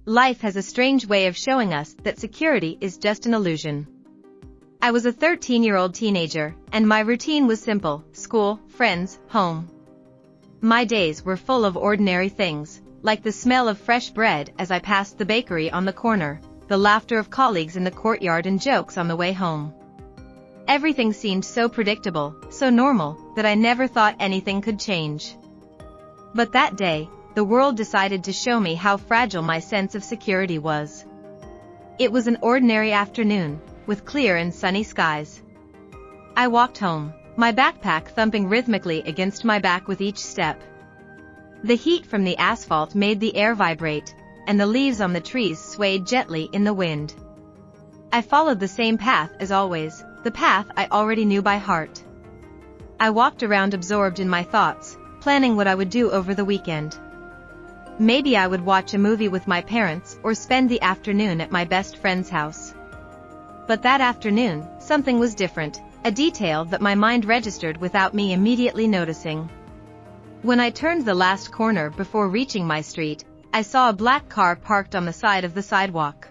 life has a strange way of showing us that security is just an illusion. I was a 13-year-old teenager, and my routine was simple: school, friends, home. My days were full of ordinary things, like the smell of fresh bread as I passed the bakery on the corner, the laughter of colleagues in the courtyard, and jokes on the way home. Everything seemed so predictable, so normal, that I never thought anything could change. But that day, the world decided to show me how fragile my sense of security was. It was an ordinary afternoon, with clear and sunny skies. I walked home, my backpack thumping rhythmically against my back with each step. The heat from the asphalt made the air vibrate, and the leaves on the trees swayed gently in the wind. I followed the same path as always, the path I already knew by heart. I walked around absorbed in my thoughts, planning what I would do over the weekend. Maybe I would watch a movie with my parents or spend the afternoon at my best friend's house. But that afternoon, something was different, a detail that my mind registered without me immediately noticing. When I turned the last corner before reaching my street, I saw a black car parked on the side of the sidewalk.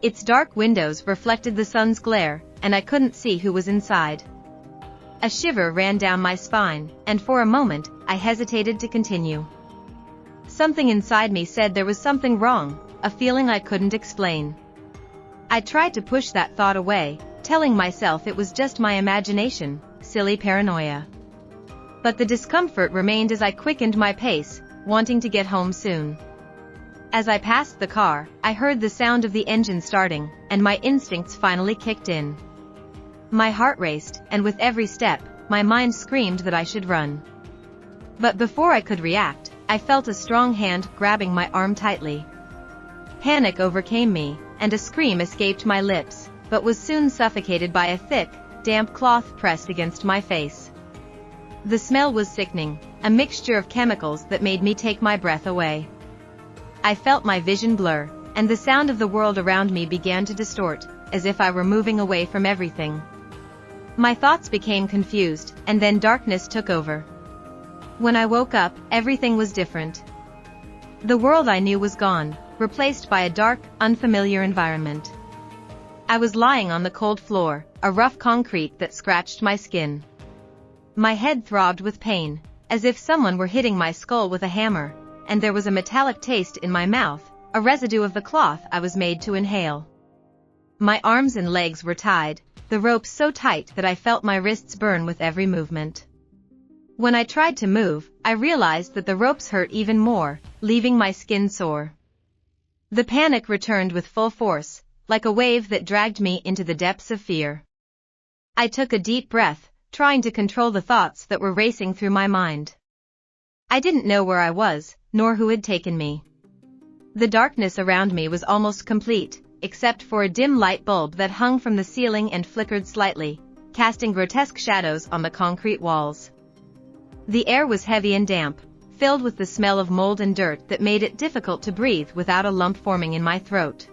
Its dark windows reflected the sun's glare, and I couldn't see who was inside. A shiver ran down my spine, and for a moment, I hesitated to continue. Something inside me said there was something wrong, a feeling I couldn't explain. I tried to push that thought away, telling myself it was just my imagination, silly paranoia. But the discomfort remained as I quickened my pace, wanting to get home soon. As I passed the car, I heard the sound of the engine starting, and my instincts finally kicked in. My heart raced, and with every step, my mind screamed that I should run. But before I could react, I felt a strong hand grabbing my arm tightly. Panic overcame me, and a scream escaped my lips, but was soon suffocated by a thick, damp cloth pressed against my face. The smell was sickening, a mixture of chemicals that made me take my breath away. I felt my vision blur, and the sound of the world around me began to distort, as if I were moving away from everything. My thoughts became confused, and then darkness took over. When I woke up, everything was different. The world I knew was gone, replaced by a dark, unfamiliar environment. I was lying on the cold floor, a rough concrete that scratched my skin. My head throbbed with pain, as if someone were hitting my skull with a hammer, and there was a metallic taste in my mouth, a residue of the cloth I was made to inhale. My arms and legs were tied, the rope so tight that I felt my wrists burn with every movement. When I tried to move, I realized that the ropes hurt even more, leaving my skin sore. The panic returned with full force, like a wave that dragged me into the depths of fear. I took a deep breath, trying to control the thoughts that were racing through my mind. I didn't know where I was, nor who had taken me. The darkness around me was almost complete, except for a dim light bulb that hung from the ceiling and flickered slightly, casting grotesque shadows on the concrete walls. The air was heavy and damp, filled with the smell of mold and dirt that made it difficult to breathe without a lump forming in my throat.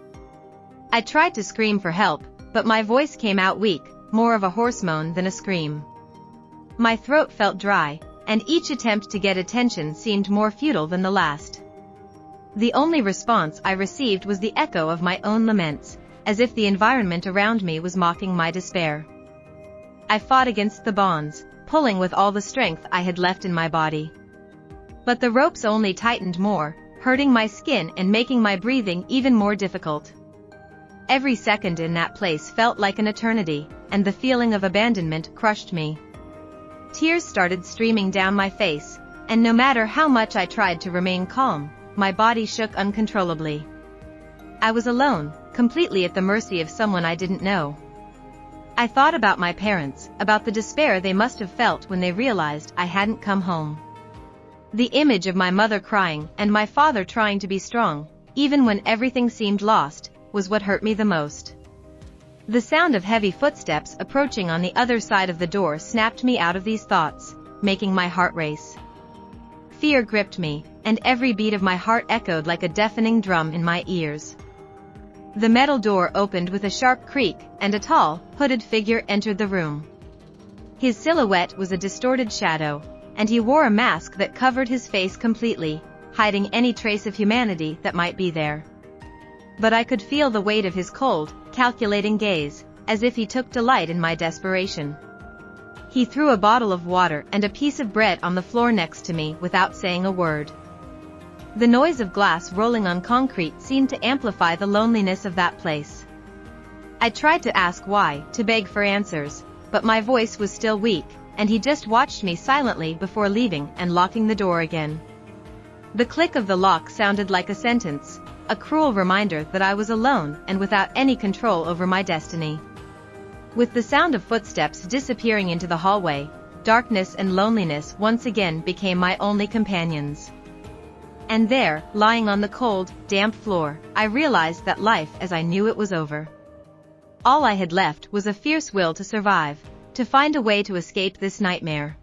I tried to scream for help, but my voice came out weak, more of a hoarse moan than a scream. My throat felt dry, and each attempt to get attention seemed more futile than the last. The only response I received was the echo of my own laments, as if the environment around me was mocking my despair. I fought against the bonds, pulling with all the strength I had left in my body. But the ropes only tightened more, hurting my skin and making my breathing even more difficult. Every second in that place felt like an eternity, and the feeling of abandonment crushed me. Tears started streaming down my face, and no matter how much I tried to remain calm, my body shook uncontrollably. I was alone, completely at the mercy of someone I didn't know. I thought about my parents, about the despair they must have felt when they realized I hadn't come home. The image of my mother crying and my father trying to be strong, even when everything seemed lost, was what hurt me the most. The sound of heavy footsteps approaching on the other side of the door snapped me out of these thoughts, making my heart race. Fear gripped me, and every beat of my heart echoed like a deafening drum in my ears. The metal door opened with a sharp creak, and a tall, hooded figure entered the room. His silhouette was a distorted shadow, and he wore a mask that covered his face completely, hiding any trace of humanity that might be there. But I could feel the weight of his cold, calculating gaze, as if he took delight in my desperation. He threw a bottle of water and a piece of bread on the floor next to me without saying a word. The noise of glass rolling on concrete seemed to amplify the loneliness of that place. I tried to ask why, to beg for answers, but my voice was still weak, and he just watched me silently before leaving and locking the door again. The click of the lock sounded like a sentence, a cruel reminder that I was alone and without any control over my destiny. With the sound of footsteps disappearing into the hallway, darkness and loneliness once again became my only companions. And there, lying on the cold, damp floor, I realized that life as I knew it was over. All I had left was a fierce will to survive, to find a way to escape this nightmare.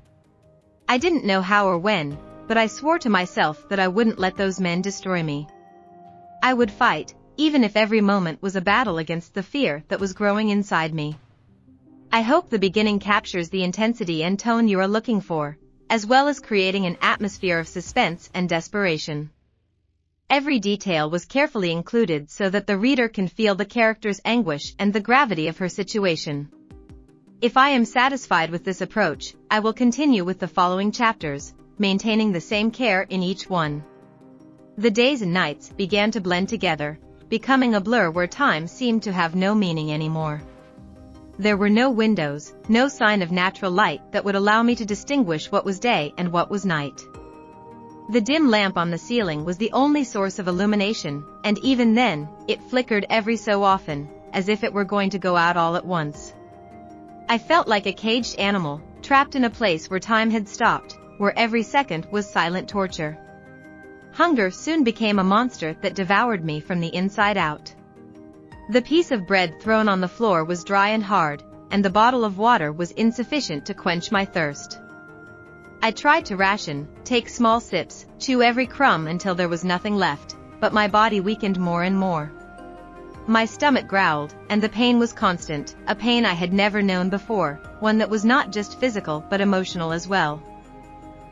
I didn't know how or when, but I swore to myself that I wouldn't let those men destroy me. I would fight, even if every moment was a battle against the fear that was growing inside me. I hope the beginning captures the intensity and tone you are looking for, as well as creating an atmosphere of suspense and desperation. Every detail was carefully included so that the reader can feel the character's anguish and the gravity of her situation. If I am satisfied with this approach, I will continue with the following chapters, maintaining the same care in each one. The days and nights began to blend together, becoming a blur where time seemed to have no meaning anymore. There were no windows, no sign of natural light that would allow me to distinguish what was day and what was night. The dim lamp on the ceiling was the only source of illumination, and even then, it flickered every so often, as if it were going to go out all at once. I felt like a caged animal, trapped in a place where time had stopped, where every second was silent torture. Hunger soon became a monster that devoured me from the inside out. The piece of bread thrown on the floor was dry and hard, and the bottle of water was insufficient to quench my thirst. I tried to ration, take small sips, chew every crumb until there was nothing left, but my body weakened more and more. My stomach growled, and the pain was constant, a pain I had never known before, one that was not just physical but emotional as well.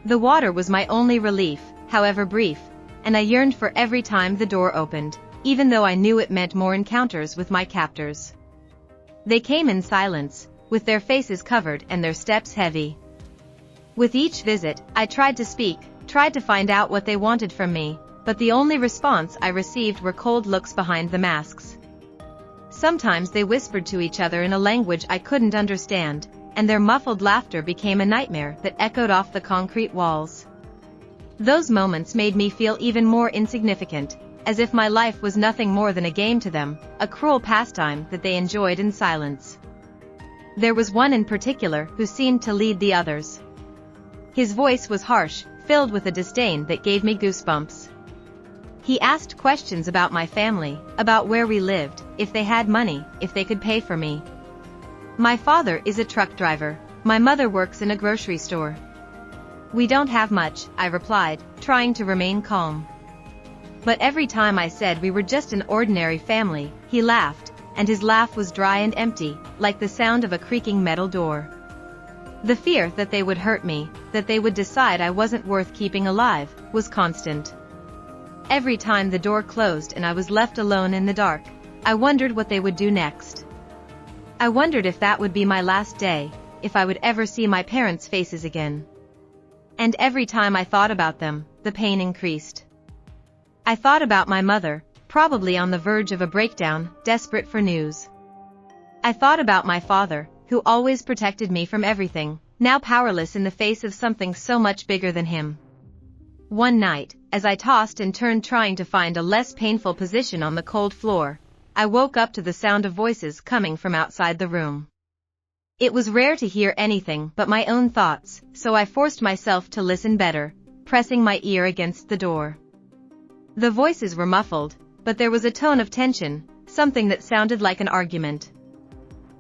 The water was my only relief, however brief, and I yearned for every time the door opened, even though I knew it meant more encounters with my captors. They came in silence, with their faces covered and their steps heavy. With each visit, I tried to speak, tried to find out what they wanted from me, but the only response I received were cold looks behind the masks. Sometimes they whispered to each other in a language I couldn't understand, and their muffled laughter became a nightmare that echoed off the concrete walls. Those moments made me feel even more insignificant, as if my life was nothing more than a game to them, a cruel pastime that they enjoyed in silence. There was one in particular who seemed to lead the others. His voice was harsh, filled with a disdain that gave me goosebumps. He asked questions about my family, about where we lived, if they had money, if they could pay for me. My father is a truck driver, my mother works in a grocery store. We don't have much, I replied, trying to remain calm. But every time I said we were just an ordinary family, he laughed, and his laugh was dry and empty, like the sound of a creaking metal door. The fear that they would hurt me, that they would decide I wasn't worth keeping alive, was constant. Every time the door closed and I was left alone in the dark, I wondered what they would do next. I wondered if that would be my last day, if I would ever see my parents' faces again. And every time I thought about them, the pain increased. I thought about my mother, probably on the verge of a breakdown, desperate for news. I thought about my father, who always protected me from everything, now powerless in the face of something so much bigger than him. One night, as I tossed and turned trying to find a less painful position on the cold floor, I woke up to the sound of voices coming from outside the room. It was rare to hear anything but my own thoughts, so I forced myself to listen better, pressing my ear against the door. The voices were muffled, but there was a tone of tension, something that sounded like an argument.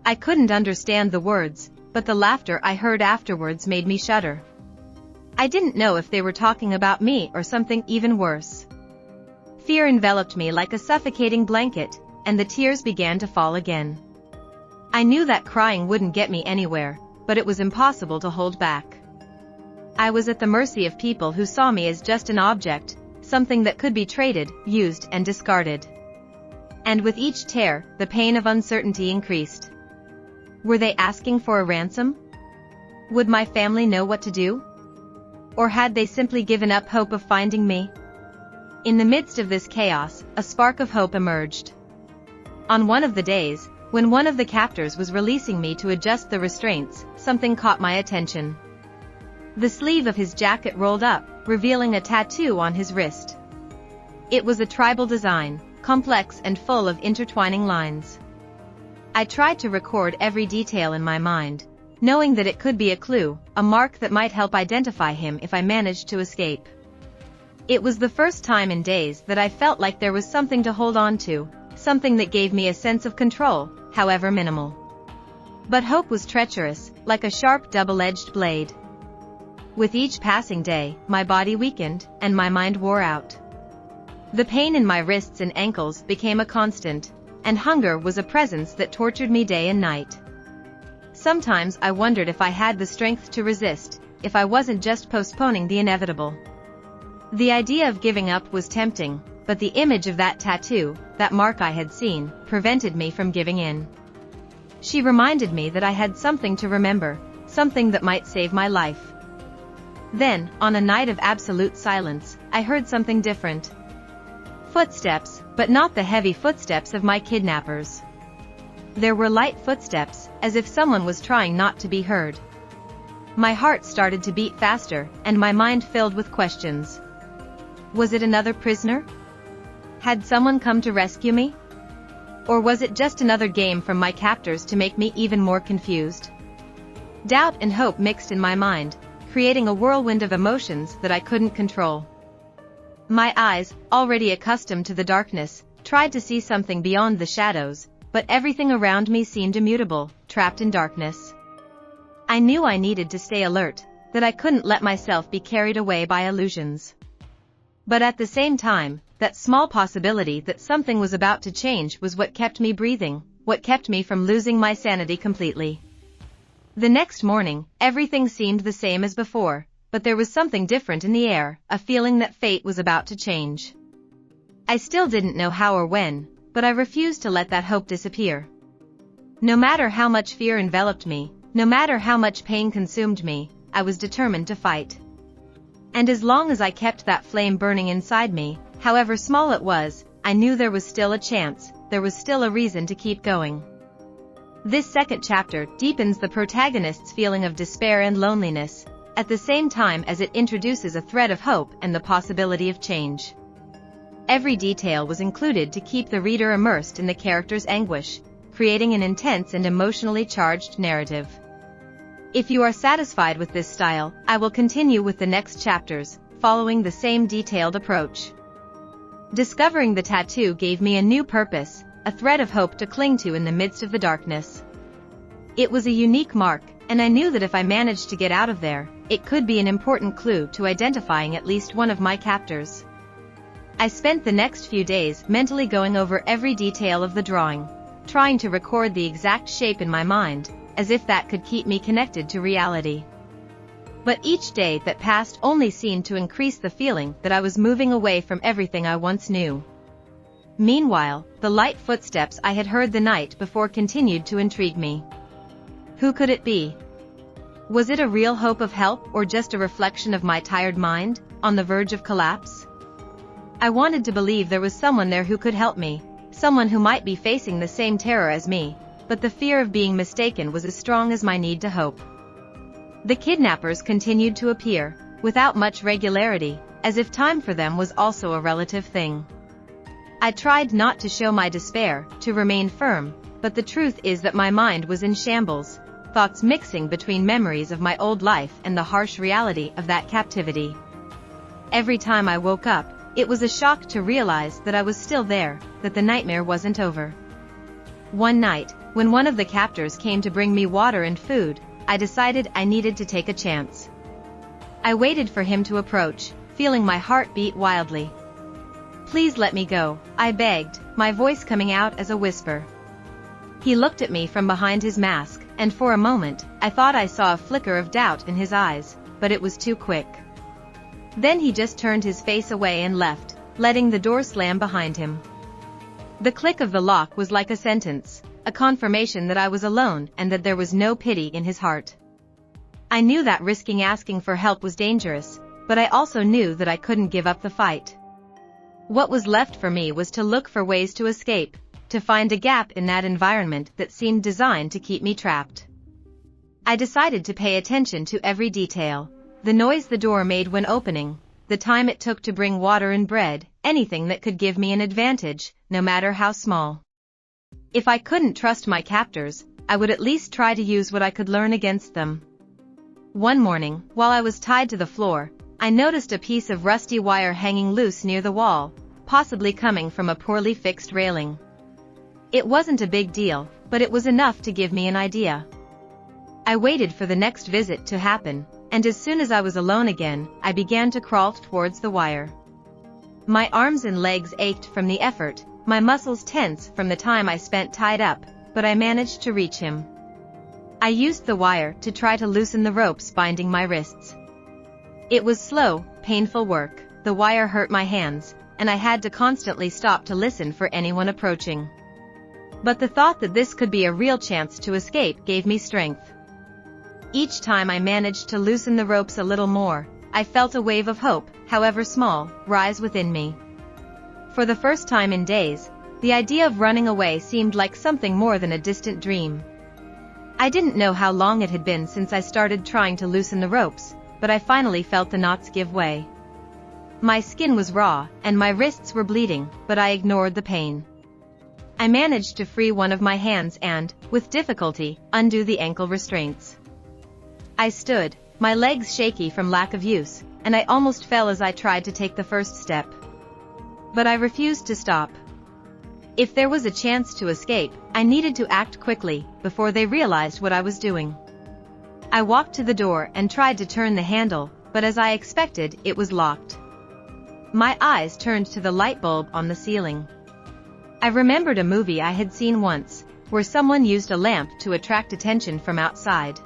I couldn't understand the words, but the laughter I heard afterwards made me shudder. I didn't know if they were talking about me or something even worse. Fear enveloped me like a suffocating blanket, and the tears began to fall again. I knew that crying wouldn't get me anywhere, but it was impossible to hold back. I was at the mercy of people who saw me as just an object, something that could be traded, used, and discarded. And with each tear, the pain of uncertainty increased. Were they asking for a ransom? Would my family know what to do? Or had they simply given up hope of finding me? In the midst of this chaos, a spark of hope emerged. On one of the days, when one of the captors was releasing me to adjust the restraints, something caught my attention. The sleeve of his jacket rolled up, revealing a tattoo on his wrist. It was a tribal design, complex and full of intertwining lines. I tried to record every detail in my mind, knowing that it could be a clue, a mark that might help identify him if I managed to escape. It was the first time in days that I felt like there was something to hold on to, something that gave me a sense of control, however minimal. But hope was treacherous, like a sharp double-edged blade. With each passing day, my body weakened, and my mind wore out. The pain in my wrists and ankles became a constant, and hunger was a presence that tortured me day and night. Sometimes I wondered if I had the strength to resist, if I wasn't just postponing the inevitable. The idea of giving up was tempting, but the image of that tattoo, that mark I had seen, prevented me from giving in. She reminded me that I had something to remember, something that might save my life. Then, on a night of absolute silence, I heard something different. Footsteps, but not the heavy footsteps of my kidnappers. There were light footsteps, as if someone was trying not to be heard. My heart started to beat faster, and my mind filled with questions. Was it another prisoner? Had someone come to rescue me? Or was it just another game from my captors to make me even more confused? Doubt and hope mixed in my mind, creating a whirlwind of emotions that I couldn't control. My eyes, already accustomed to the darkness, tried to see something beyond the shadows, but everything around me seemed immutable, trapped in darkness. I knew I needed to stay alert, that I couldn't let myself be carried away by illusions. But at the same time, that small possibility that something was about to change was what kept me breathing, what kept me from losing my sanity completely. The next morning, everything seemed the same as before, but there was something different in the air, a feeling that fate was about to change. I still didn't know how or when, but I refused to let that hope disappear. No matter how much fear enveloped me, no matter how much pain consumed me, I was determined to fight. And as long as I kept that flame burning inside me, however small it was, I knew there was still a chance, there was still a reason to keep going. This second chapter deepens the protagonist's feeling of despair and loneliness, at the same time as it introduces a thread of hope and the possibility of change. Every detail was included to keep the reader immersed in the character's anguish, creating an intense and emotionally charged narrative. If you are satisfied with this style, I will continue with the next chapters, following the same detailed approach. Discovering the tattoo gave me a new purpose, a thread of hope to cling to in the midst of the darkness. It was a unique mark, and I knew that if I managed to get out of there, it could be an important clue to identifying at least one of my captors. I spent the next few days mentally going over every detail of the drawing, trying to record the exact shape in my mind, as if that could keep me connected to reality. But each day that passed only seemed to increase the feeling that I was moving away from everything I once knew. Meanwhile, the light footsteps I had heard the night before continued to intrigue me. Who could it be? Was it a real hope of help or just a reflection of my tired mind, on the verge of collapse? I wanted to believe there was someone there who could help me, someone who might be facing the same terror as me, but the fear of being mistaken was as strong as my need to hope. The kidnappers continued to appear, without much regularity, as if time for them was also a relative thing. I tried not to show my despair, to remain firm, but the truth is that my mind was in shambles, thoughts mixing between memories of my old life and the harsh reality of that captivity. Every time I woke up, it was a shock to realize that I was still there, that the nightmare wasn't over. One night, when one of the captors came to bring me water and food, I decided I needed to take a chance. I waited for him to approach, feeling my heart beat wildly. "Please let me go," I begged, my voice coming out as a whisper. He looked at me from behind his mask, and for a moment, I thought I saw a flicker of doubt in his eyes, but it was too quick. Then he just turned his face away and left, letting the door slam behind him. The click of the lock was like a sentence, a confirmation that I was alone and that there was no pity in his heart. I knew that risking asking for help was dangerous, but I also knew that I couldn't give up the fight. What was left for me was to look for ways to escape, to find a gap in that environment that seemed designed to keep me trapped. I decided to pay attention to every detail, the noise the door made when opening, the time it took to bring water and bread, anything that could give me an advantage, no matter how small. If I couldn't trust my captors, I would at least try to use what I could learn against them. One morning, while I was tied to the floor, I noticed a piece of rusty wire hanging loose near the wall, possibly coming from a poorly fixed railing. It wasn't a big deal, but it was enough to give me an idea. I waited for the next visit to happen, and as soon as I was alone again, I began to crawl towards the wire. My arms and legs ached from the effort, my muscles tense from the time I spent tied up, but I managed to reach him. I used the wire to try to loosen the ropes binding my wrists. It was slow, painful work, the wire hurt my hands, and I had to constantly stop to listen for anyone approaching. But the thought that this could be a real chance to escape gave me strength. Each time I managed to loosen the ropes a little more, I felt a wave of hope, however small, rise within me. For the first time in days, the idea of running away seemed like something more than a distant dream. I didn't know how long it had been since I started trying to loosen the ropes, but I finally felt the knots give way. My skin was raw, and my wrists were bleeding, but I ignored the pain. I managed to free one of my hands and, with difficulty, undo the ankle restraints. I stood, my legs shaky from lack of use, and I almost fell as I tried to take the first step. But I refused to stop. If there was a chance to escape, I needed to act quickly, before they realized what I was doing. I walked to the door and tried to turn the handle, but as I expected, it was locked. My eyes turned to the light bulb on the ceiling. I remembered a movie I had seen once, where someone used a lamp to attract attention from outside.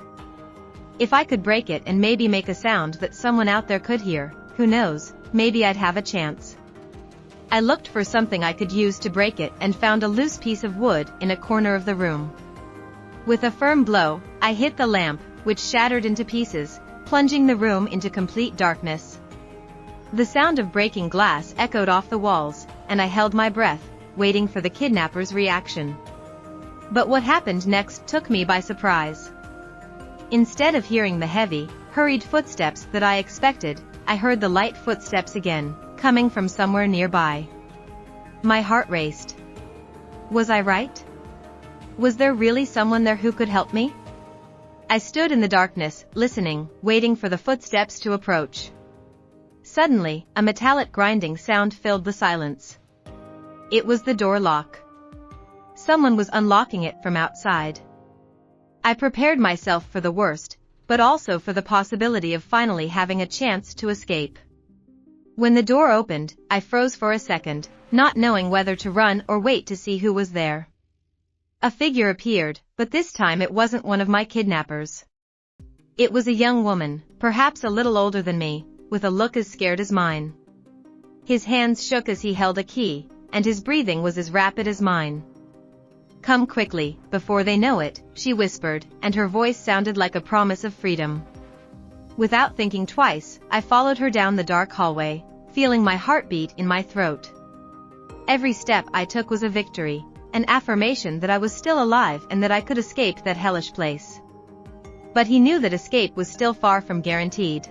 If I could break it and maybe make a sound that someone out there could hear, who knows, maybe I'd have a chance. I looked for something I could use to break it and found a loose piece of wood in a corner of the room. With a firm blow, I hit the lamp, which shattered into pieces, plunging the room into complete darkness. The sound of breaking glass echoed off the walls, and I held my breath, waiting for the kidnapper's reaction. But what happened next took me by surprise. Instead of hearing the heavy, hurried footsteps that I expected, I heard the light footsteps again, coming from somewhere nearby. My heart raced. Was I right? Was there really someone there who could help me? I stood in the darkness, listening, waiting for the footsteps to approach. Suddenly, a metallic grinding sound filled the silence. It was the door lock. Someone was unlocking it from outside. I prepared myself for the worst, but also for the possibility of finally having a chance to escape. When the door opened, I froze for a second, not knowing whether to run or wait to see who was there. A figure appeared, but this time it wasn't one of my kidnappers. It was a young woman, perhaps a little older than me, with a look as scared as mine. His hands shook as he held a key, and his breathing was as rapid as mine. "Come quickly, before they know it," she whispered, and her voice sounded like a promise of freedom. Without thinking twice, I followed her down the dark hallway, feeling my heartbeat in my throat. Every step I took was a victory, an affirmation that I was still alive and that I could escape that hellish place. But he knew that escape was still far from guaranteed.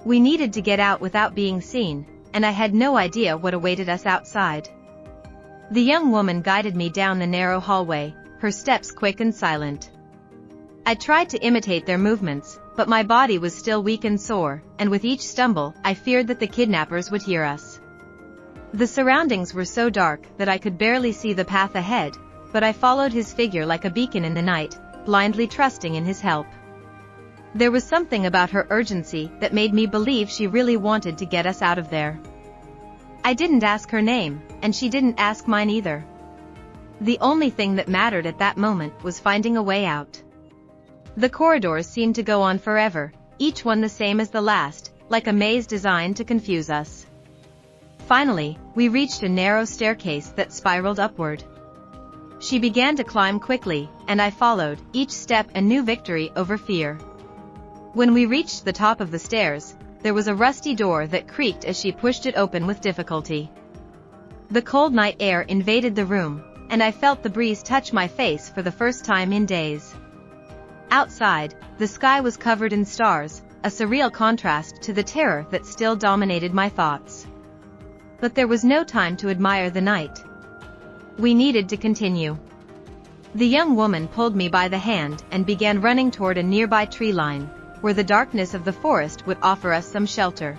We needed to get out without being seen, and I had no idea what awaited us outside. The young woman guided me down the narrow hallway, her steps quick and silent. I tried to imitate their movements, but my body was still weak and sore, and with each stumble, I feared that the kidnappers would hear us. The surroundings were so dark that I could barely see the path ahead, but I followed his figure like a beacon in the night, blindly trusting in his help. There was something about her urgency that made me believe she really wanted to get us out of there. I didn't ask her name, and she didn't ask mine either. The only thing that mattered at that moment was finding a way out. The corridors seemed to go on forever, each one the same as the last, like a maze designed to confuse us. Finally, we reached a narrow staircase that spiraled upward. She began to climb quickly, and I followed, each step a new victory over fear. When we reached the top of the stairs, there was a rusty door that creaked as she pushed it open with difficulty. The cold night air invaded the room, and I felt the breeze touch my face for the first time in days. Outside, the sky was covered in stars, a surreal contrast to the terror that still dominated my thoughts. But there was no time to admire the night. We needed to continue. The young woman pulled me by the hand and began running toward a nearby tree line, where the darkness of the forest would offer us some shelter.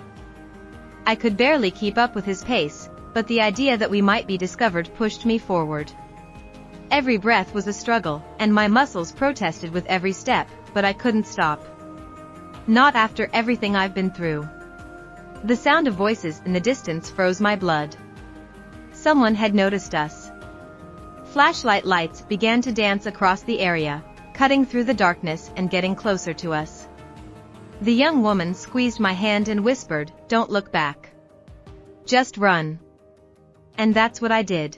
I could barely keep up with his pace, but the idea that we might be discovered pushed me forward. Every breath was a struggle, and my muscles protested with every step, but I couldn't stop. Not after everything I've been through. The sound of voices in the distance froze my blood. Someone had noticed us. Flashlight lights began to dance across the area, cutting through the darkness and getting closer to us. The young woman squeezed my hand and whispered, "Don't look back. Just run." And that's what I did.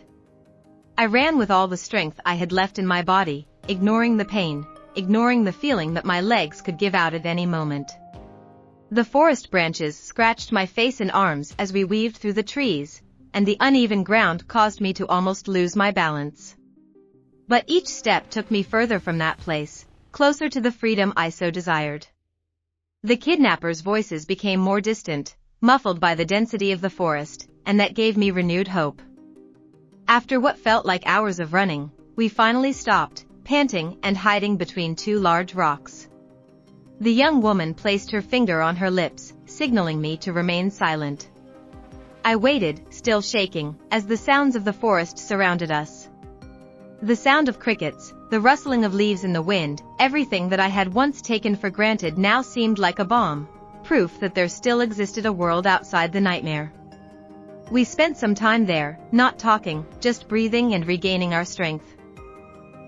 I ran with all the strength I had left in my body, ignoring the pain, ignoring the feeling that my legs could give out at any moment. The forest branches scratched my face and arms as we weaved through the trees, and the uneven ground caused me to almost lose my balance. But each step took me further from that place, closer to the freedom I so desired. The kidnappers' voices became more distant, muffled by the density of the forest, and that gave me renewed hope. After what felt like hours of running, we finally stopped, panting and hiding between two large rocks. The young woman placed her finger on her lips, signaling me to remain silent. I waited, still shaking, as the sounds of the forest surrounded us. The sound of crickets, the rustling of leaves in the wind, everything that I had once taken for granted now seemed like a bomb, proof that there still existed a world outside the nightmare. We spent some time there, not talking, just breathing and regaining our strength.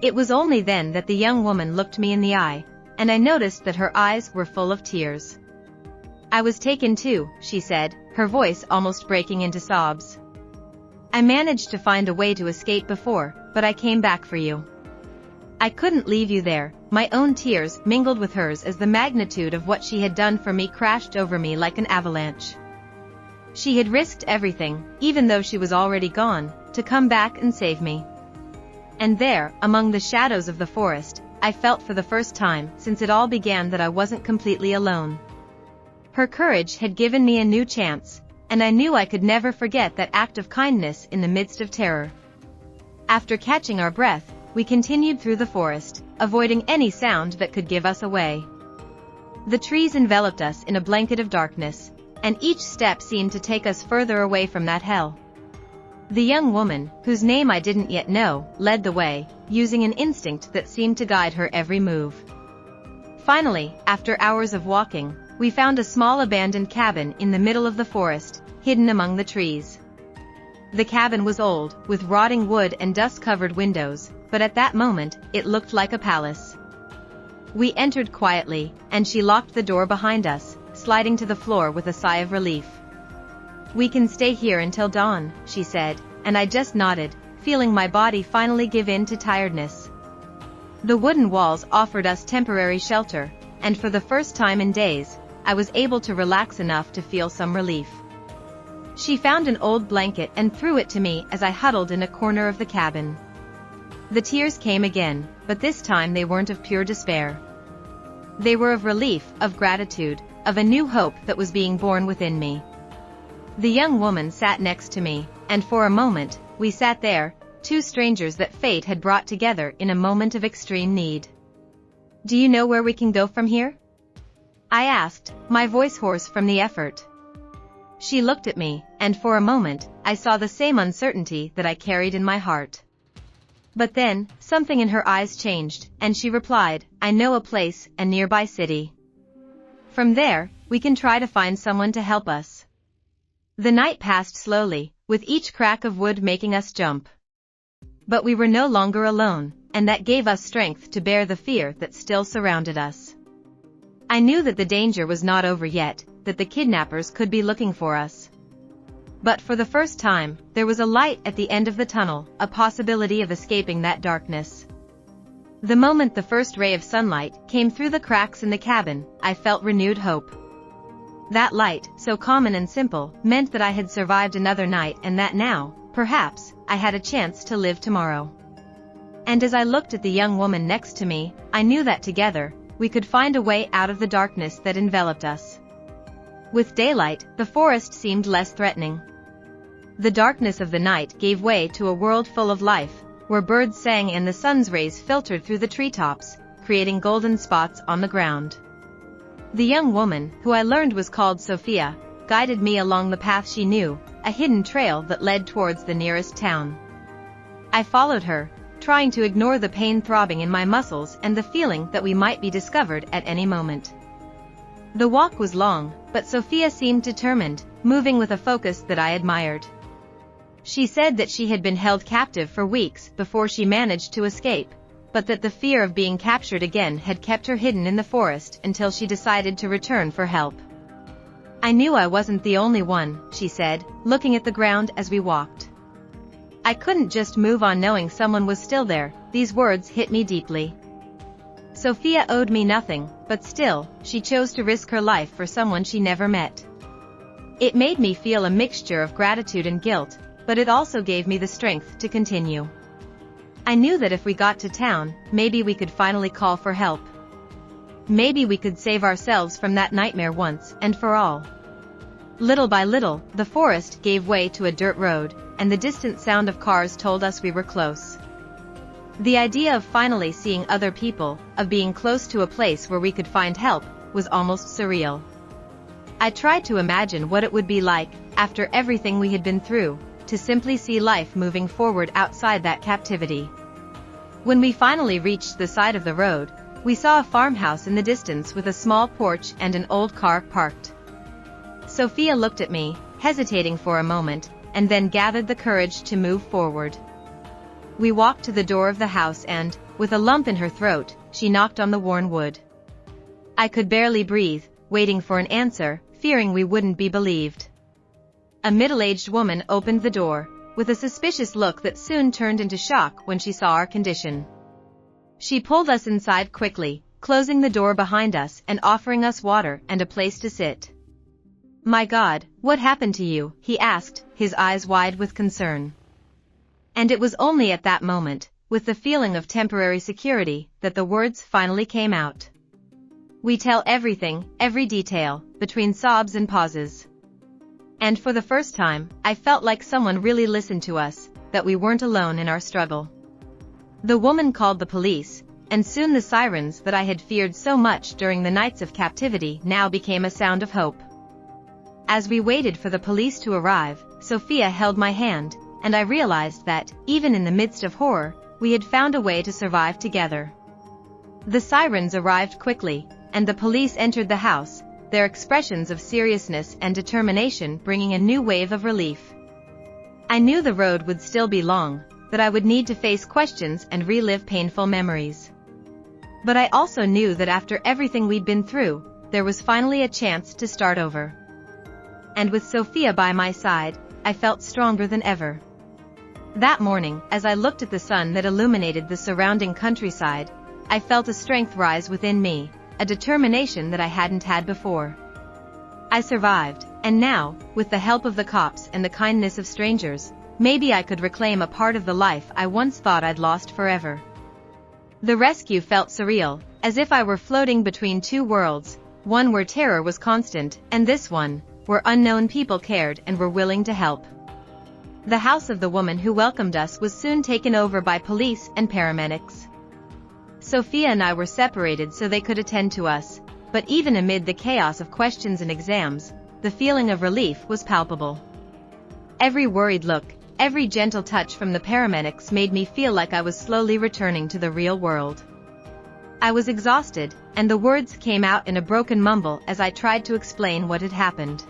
It was only then that the young woman looked me in the eye, and I noticed that her eyes were full of tears. "I was taken too," she said, her voice almost breaking into sobs. "I managed to find a way to escape before, but I came back for you. I couldn't leave you there." My own tears mingled with hers as the magnitude of what she had done for me crashed over me like an avalanche. She had risked everything, even though she was already gone, to come back and save me. And there, among the shadows of the forest, I felt for the first time since it all began that I wasn't completely alone. Her courage had given me a new chance, and I knew I could never forget that act of kindness in the midst of terror. After catching our breath, we continued through the forest, avoiding any sound that could give us away. The trees enveloped us in a blanket of darkness, and each step seemed to take us further away from that hell. The young woman, whose name I didn't yet know, led the way, using an instinct that seemed to guide her every move. Finally, after hours of walking, we found a small abandoned cabin in the middle of the forest, hidden among the trees. The cabin was old, with rotting wood and dust-covered windows, but at that moment, it looked like a palace. We entered quietly, and she locked the door behind us, sliding to the floor with a sigh of relief. "We can stay here until dawn," she said, and I just nodded, feeling my body finally give in to tiredness. The wooden walls offered us temporary shelter, and for the first time in days, I was able to relax enough to feel some relief. She found an old blanket and threw it to me as I huddled in a corner of the cabin. The tears came again, but this time they weren't of pure despair. They were of relief, of gratitude, of a new hope that was being born within me. The young woman sat next to me, and for a moment, we sat there, two strangers that fate had brought together in a moment of extreme need. "Do you know where we can go from here?" I asked, my voice hoarse from the effort. She looked at me, and for a moment, I saw the same uncertainty that I carried in my heart. But then, something in her eyes changed, and she replied, "I know a place, a nearby city. From there, we can try to find someone to help us." The night passed slowly, with each crack of wood making us jump. But we were no longer alone, and that gave us strength to bear the fear that still surrounded us. I knew that the danger was not over yet, that the kidnappers could be looking for us. But for the first time, there was a light at the end of the tunnel, a possibility of escaping that darkness. The moment the first ray of sunlight came through the cracks in the cabin, I felt renewed hope. That light, so common and simple, meant that I had survived another night and that now, perhaps, I had a chance to live tomorrow. And as I looked at the young woman next to me, I knew that together, we could find a way out of the darkness that enveloped us. With daylight, the forest seemed less threatening. The darkness of the night gave way to a world full of life, where birds sang and the sun's rays filtered through the treetops, creating golden spots on the ground. The young woman, who I learned was called Sophia, guided me along the path she knew, a hidden trail that led towards the nearest town. I followed her, trying to ignore the pain throbbing in my muscles and the feeling that we might be discovered at any moment. The walk was long, but Sophia seemed determined, moving with a focus that I admired. She said that she had been held captive for weeks before she managed to escape, but that the fear of being captured again had kept her hidden in the forest until she decided to return for help. I knew I wasn't the only one, she said, looking at the ground as we walked. I couldn't just move on knowing someone was still there. These words hit me deeply. Sophia owed me nothing, but still, she chose to risk her life for someone she never met. It made me feel a mixture of gratitude and guilt, but it also gave me the strength to continue. I knew that if we got to town, maybe we could finally call for help. Maybe we could save ourselves from that nightmare once and for all. Little by little, the forest gave way to a dirt road, and the distant sound of cars told us we were close. The idea of finally seeing other people, of being close to a place where we could find help, was almost surreal. I tried to imagine what it would be like, after everything we had been through, to simply see life moving forward outside that captivity. When we finally reached the side of the road, we saw a farmhouse in the distance with a small porch and an old car parked. Sophia looked at me, hesitating for a moment, and then gathered the courage to move forward. We walked to the door of the house and, with a lump in her throat, she knocked on the worn wood. I could barely breathe, waiting for an answer, fearing we wouldn't be believed. A middle-aged woman opened the door, with a suspicious look that soon turned into shock when she saw our condition. She pulled us inside quickly, closing the door behind us and offering us water and a place to sit. "My God, what happened to you?" he asked, his eyes wide with concern. And it was only at that moment, with the feeling of temporary security, that the words finally came out. We tell everything, every detail, between sobs and pauses. And for the first time, I felt like someone really listened to us, that we weren't alone in our struggle. The woman called the police, and soon the sirens that I had feared so much during the nights of captivity now became a sound of hope. As we waited for the police to arrive, Sophia held my hand, and I realized that, even in the midst of horror, we had found a way to survive together. The sirens arrived quickly, and the police entered the house, their expressions of seriousness and determination bringing a new wave of relief. I knew the road would still be long, that I would need to face questions and relive painful memories. But I also knew that after everything we'd been through, there was finally a chance to start over. And with Sophia by my side, I felt stronger than ever. That morning, as I looked at the sun that illuminated the surrounding countryside, I felt a strength rise within me, a determination that I hadn't had before. I survived, and now, with the help of the cops and the kindness of strangers, maybe I could reclaim a part of the life I once thought I'd lost forever. The rescue felt surreal, as if I were floating between two worlds, one where terror was constant, and this one, where unknown people cared and were willing to help. The house of the woman who welcomed us was soon taken over by police and paramedics. Sophia and I were separated so they could attend to us, but even amid the chaos of questions and exams, the feeling of relief was palpable. Every worried look, every gentle touch from the paramedics made me feel like I was slowly returning to the real world. I was exhausted, and the words came out in a broken mumble as I tried to explain what had happened.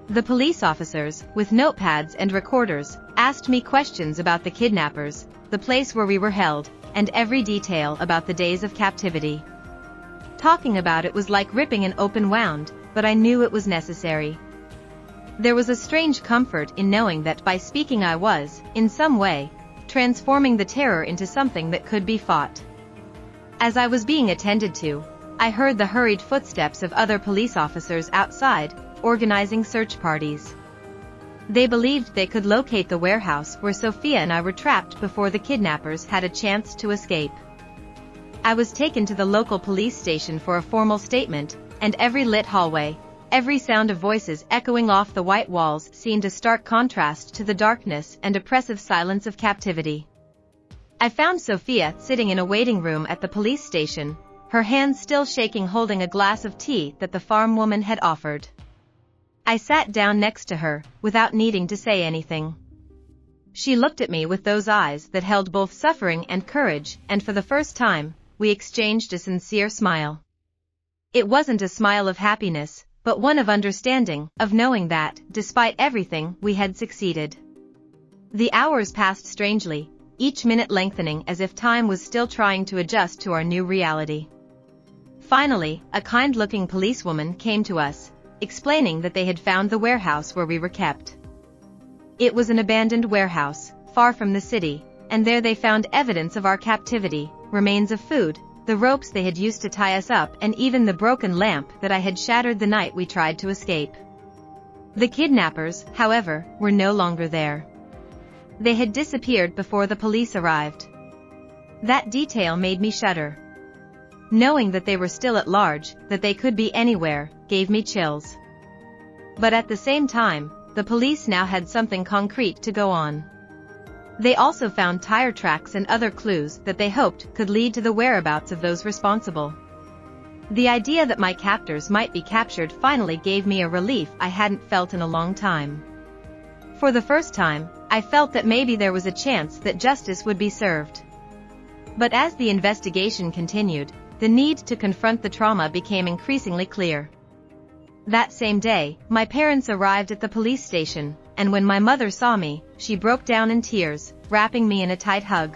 The police officers, with notepads and recorders, asked me questions about the kidnappers, the place where we were held, and every detail about the days of captivity. Talking about it was like ripping an open wound, but I knew it was necessary. There was a strange comfort in knowing that by speaking I was, in some way, transforming the terror into something that could be fought. As I was being attended to, I heard the hurried footsteps of other police officers outside, organizing search parties. They believed they could locate the warehouse where Sophia and I were trapped before the kidnappers had a chance to escape. I was taken to the local police station for a formal statement, and every lit hallway, every sound of voices echoing off the white walls seemed a stark contrast to the darkness and oppressive silence of captivity. I found Sophia sitting in a waiting room at the police station, her hands still shaking, holding a glass of tea that the farm woman had offered. I sat down next to her, without needing to say anything. She looked at me with those eyes that held both suffering and courage, and for the first time, we exchanged a sincere smile. It wasn't a smile of happiness, but one of understanding, of knowing that, despite everything, we had succeeded. The hours passed strangely, each minute lengthening as if time was still trying to adjust to our new reality. Finally, a kind-looking policewoman came to us, explaining that they had found the warehouse where we were kept. It was an abandoned warehouse, far from the city, and there they found evidence of our captivity, remains of food, the ropes they had used to tie us up, and even the broken lamp that I had shattered the night we tried to escape. The kidnappers, however, were no longer there. They had disappeared before the police arrived. That detail made me shudder. Knowing that they were still at large, that they could be anywhere, gave me chills. But at the same time, the police now had something concrete to go on. They also found tire tracks and other clues that they hoped could lead to the whereabouts of those responsible. The idea that my captors might be captured finally gave me a relief I hadn't felt in a long time. For the first time, I felt that maybe there was a chance that justice would be served. But as the investigation continued, the need to confront the trauma became increasingly clear. That same day, my parents arrived at the police station, and when my mother saw me, she broke down in tears, wrapping me in a tight hug.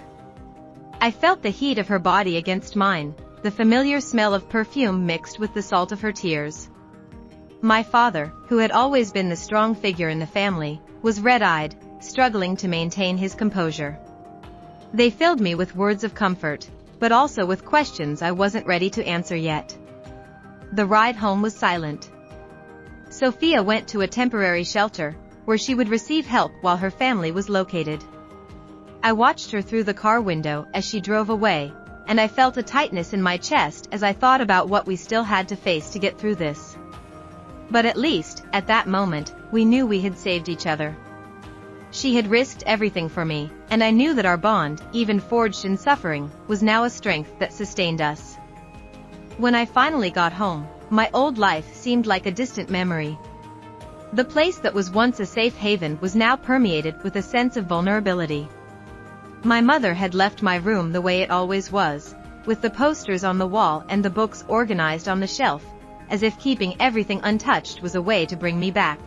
I felt the heat of her body against mine, the familiar smell of perfume mixed with the salt of her tears. My father, who had always been the strong figure in the family, was red-eyed, struggling to maintain his composure. They filled me with words of comfort, but also with questions I wasn't ready to answer yet. The ride home was silent. Sophia went to a temporary shelter, where she would receive help while her family was located. I watched her through the car window as she drove away, and I felt a tightness in my chest as I thought about what we still had to face to get through this. But at least, at that moment, we knew we had saved each other. She had risked everything for me, and I knew that our bond, even forged in suffering, was now a strength that sustained us. When I finally got home, my old life seemed like a distant memory. The place that was once a safe haven was now permeated with a sense of vulnerability. My mother had left my room the way it always was, with the posters on the wall and the books organized on the shelf, as if keeping everything untouched was a way to bring me back.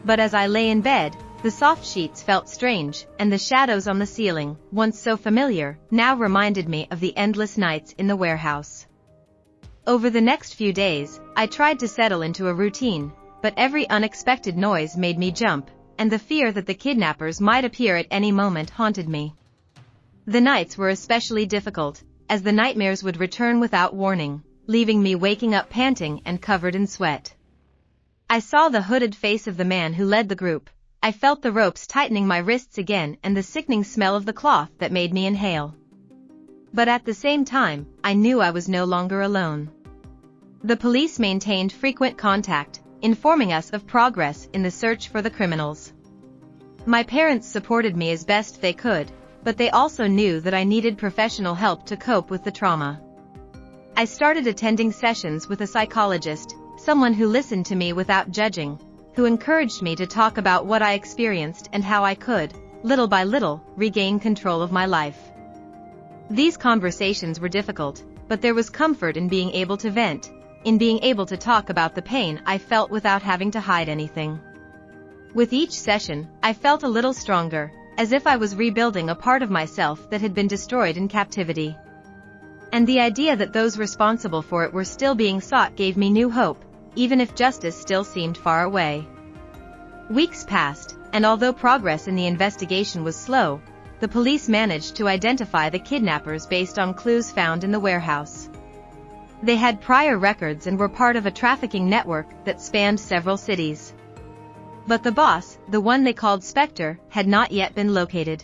But as I lay in bed, the soft sheets felt strange, and the shadows on the ceiling, once so familiar, now reminded me of the endless nights in the warehouse. Over the next few days, I tried to settle into a routine, but every unexpected noise made me jump, and the fear that the kidnappers might appear at any moment haunted me. The nights were especially difficult, as the nightmares would return without warning, leaving me waking up panting and covered in sweat. I saw the hooded face of the man who led the group. I felt the ropes tightening my wrists again and the sickening smell of the cloth that made me inhale. But at the same time, I knew I was no longer alone. The police maintained frequent contact, informing us of progress in the search for the criminals. My parents supported me as best they could, but they also knew that I needed professional help to cope with the trauma. I started attending sessions with a psychologist, someone who listened to me without judging, who encouraged me to talk about what I experienced and how I could, little by little, regain control of my life. These conversations were difficult, but there was comfort in being able to vent, in being able to talk about the pain I felt without having to hide anything. With each session, I felt a little stronger, as if I was rebuilding a part of myself that had been destroyed in captivity. And the idea that those responsible for it were still being sought gave me new hope, even if justice still seemed far away. Weeks passed, and although progress in the investigation was slow, the police managed to identify the kidnappers based on clues found in the warehouse. They had prior records and were part of a trafficking network that spanned several cities. But the boss, the one they called Spectre, had not yet been located.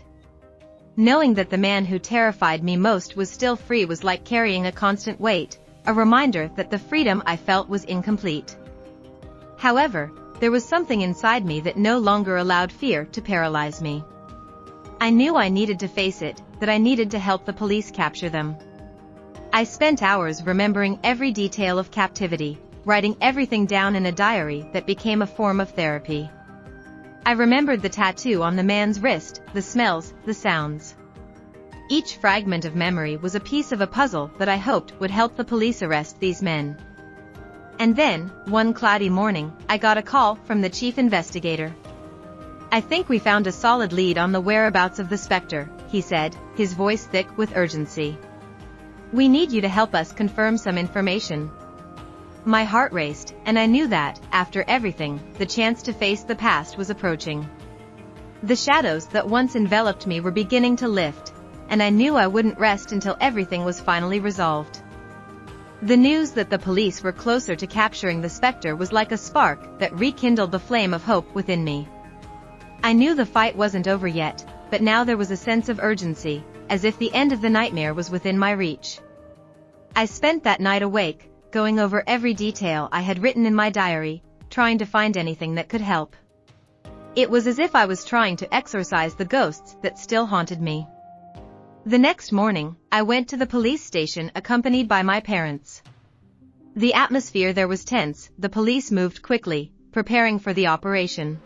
Knowing that the man who terrified me most was still free was like carrying a constant weight, a reminder that the freedom I felt was incomplete. However, there was something inside me that no longer allowed fear to paralyze me. I knew I needed to face it, that I needed to help the police capture them. I spent hours remembering every detail of captivity, writing everything down in a diary that became a form of therapy. I remembered the tattoo on the man's wrist, the smells, the sounds. Each fragment of memory was a piece of a puzzle that I hoped would help the police arrest these men. And then, one cloudy morning, I got a call from the chief investigator. "I think we found a solid lead on the whereabouts of the Spectre," he said, his voice thick with urgency. "We need you to help us confirm some information." My heart raced, and I knew that, after everything, the chance to face the past was approaching. The shadows that once enveloped me were beginning to lift, and I knew I wouldn't rest until everything was finally resolved. The news that the police were closer to capturing the Spectre was like a spark that rekindled the flame of hope within me. I knew the fight wasn't over yet, but now there was a sense of urgency, as if the end of the nightmare was within my reach. I spent that night awake, going over every detail I had written in my diary, trying to find anything that could help. It was as if I was trying to exorcise the ghosts that still haunted me. The next morning, I went to the police station accompanied by my parents. The atmosphere there was tense, the police moved quickly, preparing for the operation.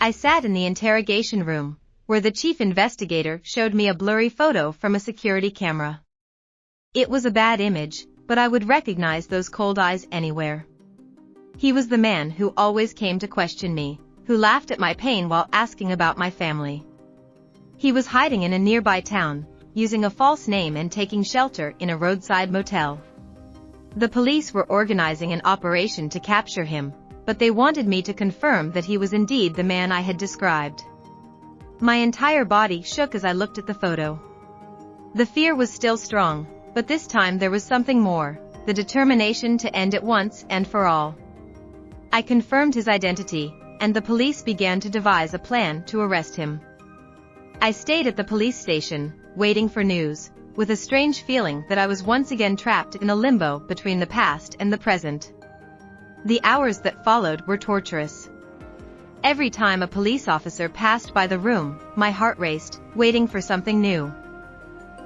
I sat in the interrogation room, where the chief investigator showed me a blurry photo from a security camera. It was a bad image, but I would recognize those cold eyes anywhere. He was the man who always came to question me, who laughed at my pain while asking about my family. He was hiding in a nearby town, using a false name and taking shelter in a roadside motel. The police were organizing an operation to capture him, but they wanted me to confirm that he was indeed the man I had described. My entire body shook as I looked at the photo. The fear was still strong, but this time there was something more, the determination to end it once and for all. I confirmed his identity, and the police began to devise a plan to arrest him. I stayed at the police station, waiting for news, with a strange feeling that I was once again trapped in a limbo between the past and the present. The hours that followed were torturous. Every time a police officer passed by the room, my heart raced, waiting for something new.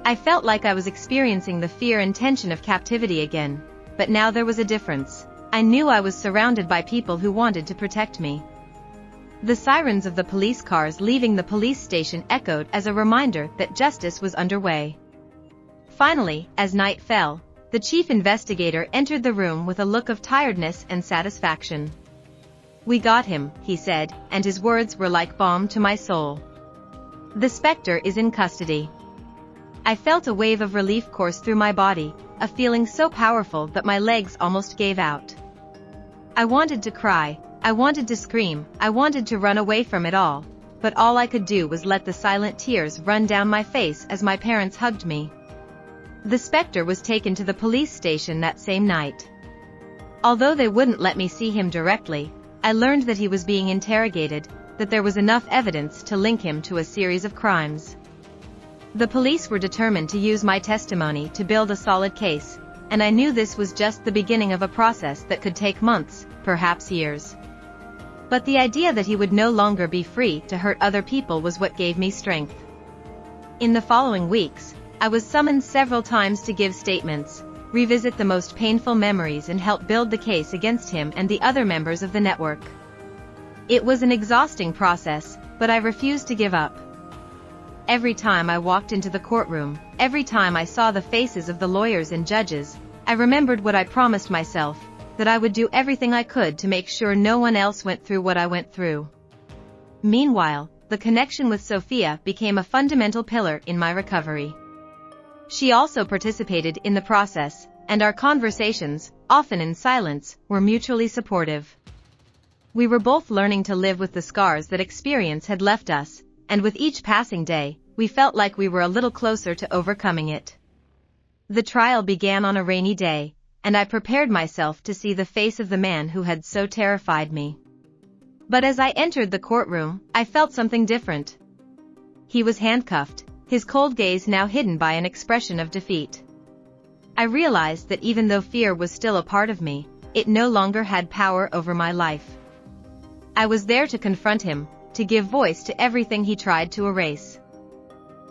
I felt like I was experiencing the fear and tension of captivity again, but now there was a difference. I knew I was surrounded by people who wanted to protect me. The sirens of the police cars leaving the police station echoed as a reminder that justice was underway. Finally, as night fell, the chief investigator entered the room with a look of tiredness and satisfaction. "We got him," he said, and his words were like balm to my soul. "The Spectre is in custody." I felt a wave of relief course through my body, a feeling so powerful that my legs almost gave out. I wanted to cry, I wanted to scream, I wanted to run away from it all, but all I could do was let the silent tears run down my face as my parents hugged me. The Spectre was taken to the police station that same night. Although they wouldn't let me see him directly, I learned that he was being interrogated, that there was enough evidence to link him to a series of crimes. The police were determined to use my testimony to build a solid case, and I knew this was just the beginning of a process that could take months, perhaps years. But the idea that he would no longer be free to hurt other people was what gave me strength. In the following weeks, I was summoned several times to give statements, revisit the most painful memories and help build the case against him and the other members of the network. It was an exhausting process, but I refused to give up. Every time I walked into the courtroom, every time I saw the faces of the lawyers and judges, I remembered what I promised myself, that I would do everything I could to make sure no one else went through what I went through. Meanwhile, the connection with Sophia became a fundamental pillar in my recovery. She also participated in the process, and our conversations, often in silence, were mutually supportive. We were both learning to live with the scars that experience had left us, and with each passing day, we felt like we were a little closer to overcoming it. The trial began on a rainy day, and I prepared myself to see the face of the man who had so terrified me. But as I entered the courtroom, I felt something different. He was handcuffed, his cold gaze now hidden by an expression of defeat. I realized that even though fear was still a part of me, it no longer had power over my life. I was there to confront him, to give voice to everything he tried to erase.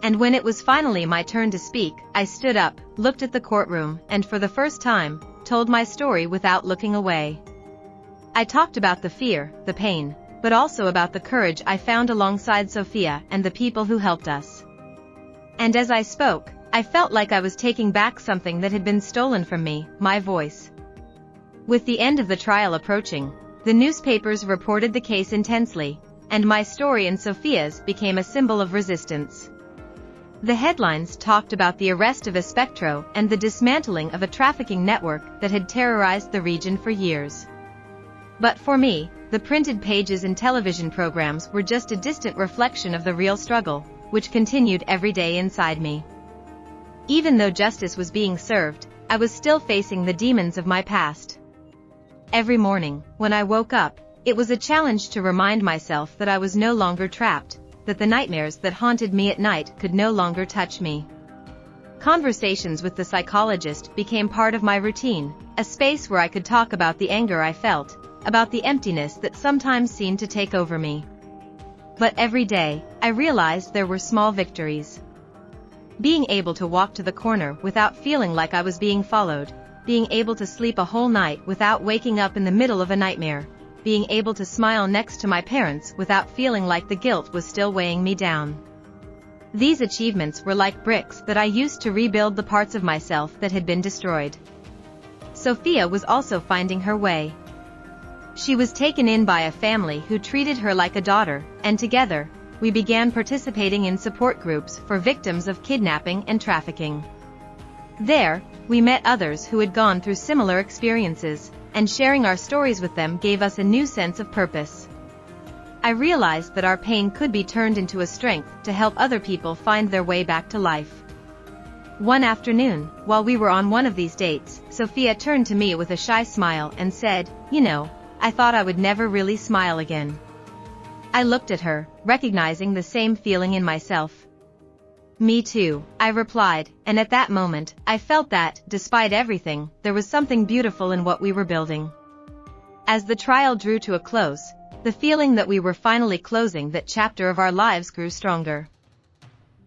And when it was finally my turn to speak, I stood up, looked at the courtroom, and for the first time, told my story without looking away. I talked about the fear, the pain, but also about the courage I found alongside Sophia and the people who helped us. And as I spoke, I felt like I was taking back something that had been stolen from me, my voice. With the end of the trial approaching, the newspapers reported the case intensely, and my story and Sophia's became a symbol of resistance. The headlines talked about the arrest of Espectro and the dismantling of a trafficking network that had terrorized the region for years. But for me, the printed pages and television programs were just a distant reflection of the real struggle, which continued every day inside me. Even though justice was being served, I was still facing the demons of my past. Every morning, when I woke up, it was a challenge to remind myself that I was no longer trapped, that the nightmares that haunted me at night could no longer touch me. Conversations with the psychologist became part of my routine, a space where I could talk about the anger I felt, about the emptiness that sometimes seemed to take over me. But every day, I realized there were small victories. Being able to walk to the corner without feeling like I was being followed, being able to sleep a whole night without waking up in the middle of a nightmare, being able to smile next to my parents without feeling like the guilt was still weighing me down. These achievements were like bricks that I used to rebuild the parts of myself that had been destroyed. Sophia was also finding her way. She was taken in by a family who treated her like a daughter, and together, we began participating in support groups for victims of kidnapping and trafficking. There, we met others who had gone through similar experiences, and sharing our stories with them gave us a new sense of purpose. I realized that our pain could be turned into a strength to help other people find their way back to life. One afternoon, while we were on one of these dates, Sophia turned to me with a shy smile and said, "You know, I thought I would never really smile again." I looked at her, recognizing the same feeling in myself. "Me too," I replied, and at that moment, I felt that, despite everything, there was something beautiful in what we were building. As the trial drew to a close, the feeling that we were finally closing that chapter of our lives grew stronger.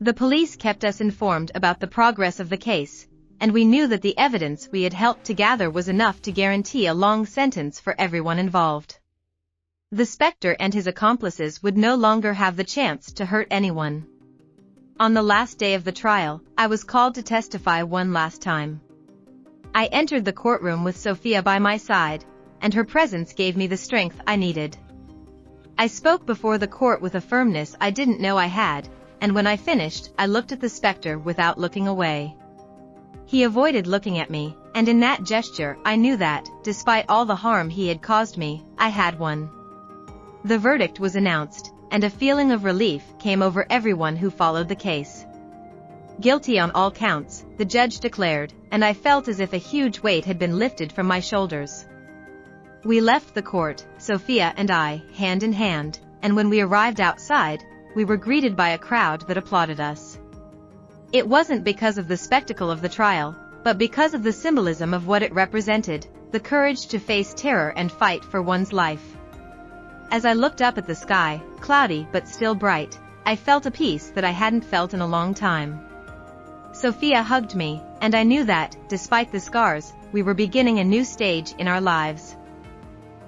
The police kept us informed about the progress of the case, and we knew that the evidence we had helped to gather was enough to guarantee a long sentence for everyone involved. The Spectre and his accomplices would no longer have the chance to hurt anyone. On the last day of the trial, I was called to testify one last time. I entered the courtroom with Sophia by my side, and her presence gave me the strength I needed. I spoke before the court with a firmness I didn't know I had, and when I finished, I looked at the Spectre without looking away. He avoided looking at me, and in that gesture I knew that, despite all the harm he had caused me, I had won. The verdict was announced, and a feeling of relief came over everyone who followed the case. Guilty on all counts, the judge declared, and I felt as if a huge weight had been lifted from my shoulders. We left the court, Sophia and I, hand in hand, and when we arrived outside, we were greeted by a crowd that applauded us. It wasn't because of the spectacle of the trial, but because of the symbolism of what it represented, the courage to face terror and fight for one's life. As I looked up at the sky, cloudy but still bright, I felt a peace that I hadn't felt in a long time. Sophia hugged me, and I knew that, despite the scars, we were beginning a new stage in our lives.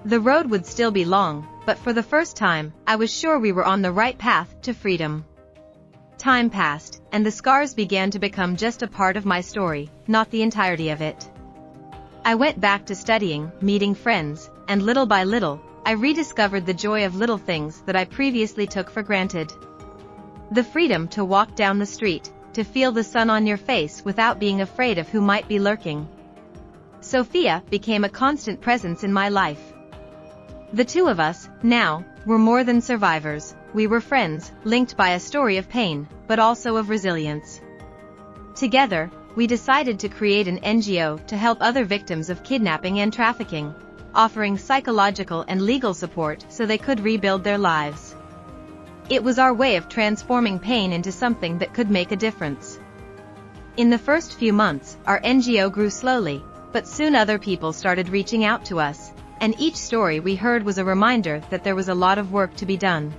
The road would still be long, but for the first time, I was sure we were on the right path to freedom. Time passed, and the scars began to become just a part of my story, not the entirety of it. I went back to studying, meeting friends, and little by little, I rediscovered the joy of little things that I previously took for granted. The freedom to walk down the street, to feel the sun on your face without being afraid of who might be lurking. Sophia became a constant presence in my life. The two of us, now, were more than survivors. We were friends, linked by a story of pain, but also of resilience. Together, we decided to create an NGO to help other victims of kidnapping and trafficking, offering psychological and legal support so they could rebuild their lives. It was our way of transforming pain into something that could make a difference. In the first few months, our NGO grew slowly, but soon other people started reaching out to us, and each story we heard was a reminder that there was a lot of work to be done.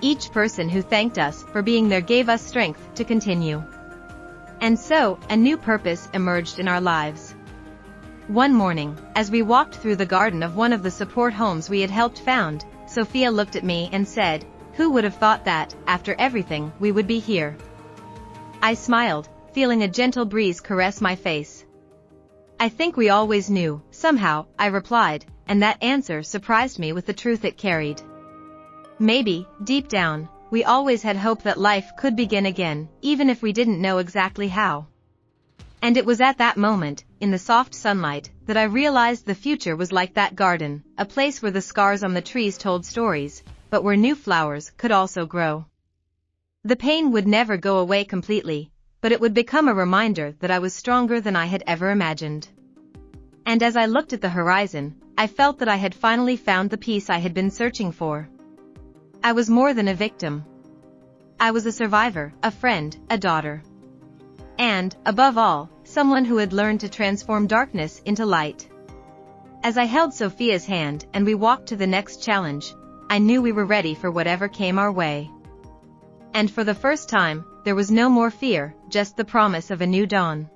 Each person who thanked us for being there gave us strength to continue. And so, a new purpose emerged in our lives. One morning, as we walked through the garden of one of the support homes we had helped found, Sophia looked at me and said, "Who would have thought that, after everything, we would be here?" I smiled, feeling a gentle breeze caress my face. "I think we always knew, somehow," I replied, and that answer surprised me with the truth it carried. Maybe, deep down, we always had hope that life could begin again, even if we didn't know exactly how. And it was at that moment, in the soft sunlight, that I realized the future was like that garden, a place where the scars on the trees told stories, but where new flowers could also grow. The pain would never go away completely, but it would become a reminder that I was stronger than I had ever imagined. And as I looked at the horizon, I felt that I had finally found the peace I had been searching for. I was more than a victim. I was a survivor, a friend, a daughter. And, above all, someone who had learned to transform darkness into light. As I held Sophia's hand and we walked to the next challenge, I knew we were ready for whatever came our way. And for the first time, there was no more fear, just the promise of a new dawn.